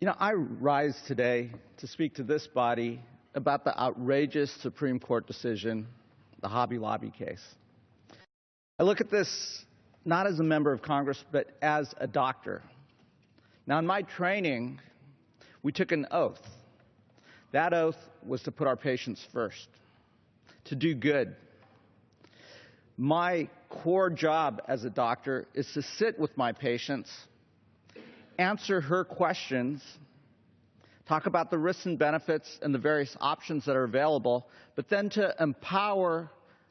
I rise today to speak to this body about the outrageous Supreme Court decision, the Hobby Lobby case. I look at this not as a member of Congress, but as a doctor. Now, in my training, we took an oath. That oath was to put our patients first, to do good. My core job as a doctor is to sit with my patients, answer her questions, talk about the risks and benefits and the various options that are available, but then to empower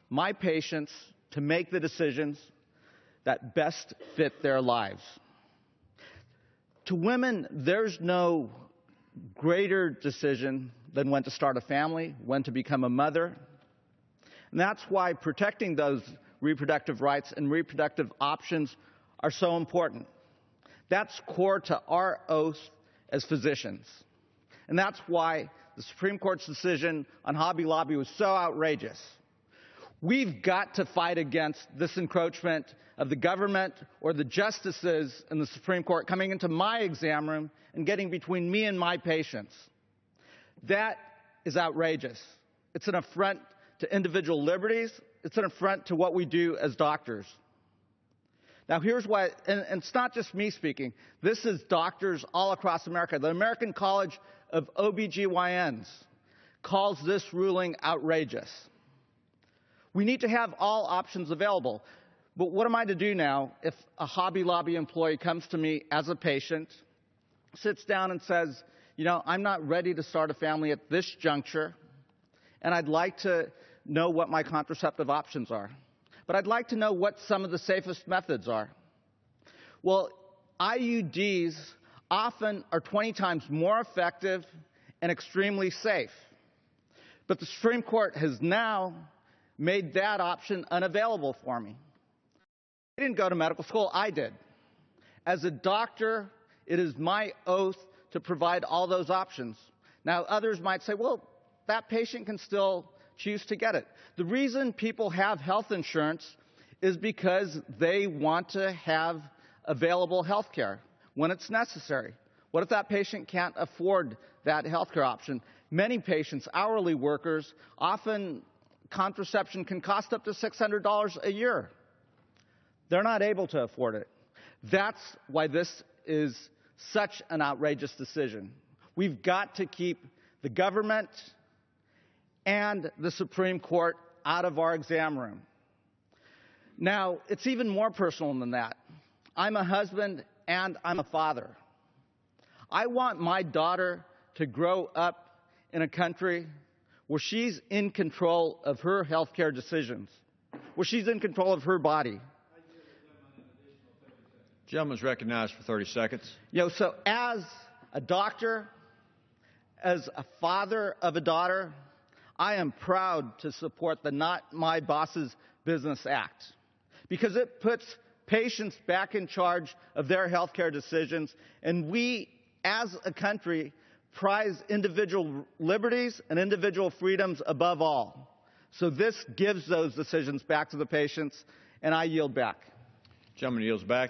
my patients to make the decisions that best fit their lives. To women, there's no greater decision than when to start a family, when to become a mother. And that's why protecting those reproductive rights and reproductive options are so important. That's core to our oath as physicians. And that's why the Supreme Court's decision on Hobby Lobby was so outrageous. We've got to fight against this encroachment of the government or the justices in the Supreme Court coming into my exam room and getting between me and my patients. That is outrageous. It's an affront to individual liberties. It's an affront to what we do as doctors. Now, here's why, and it's not just me speaking. This is doctors all across America. The American College of OBGYNs calls this ruling outrageous. We need to have all options available. But what am I to do now if a Hobby Lobby employee comes to me as a patient, sits down and says, I'm not ready to start a family at this juncture, and I'd like to know what my contraceptive options are. But I'd like to know what some of the safest methods are. Well, IUDs often are 20 times more effective and extremely safe. But the Supreme Court has now made that option unavailable for me. I didn't go to medical school, I did. As a doctor, it is my oath to provide all those options. Now, others might say, well, that patient can still choose to get it. The reason people have health insurance is because they want to have available health care when it's necessary. What if that patient can't afford that health care option? Many patients, hourly workers, often contraception can cost up to $600 a year. They're not able to afford it. That's why this is such an outrageous decision. We've got to keep the government and the Supreme Court out of our exam room. Now, it's even more personal than that. I'm a husband and I'm a father. I want my daughter to grow up in a country where she's in control of her health care decisions, where she's in control of her body. Gentleman's recognized for 30 seconds. So as a doctor, as a father of a daughter, I am proud to support the Not My Boss's Business Act because it puts patients back in charge of their health care decisions, and we, as a country, prize individual liberties and individual freedoms above all. So this gives those decisions back to the patients, and I yield back. Gentleman yields back.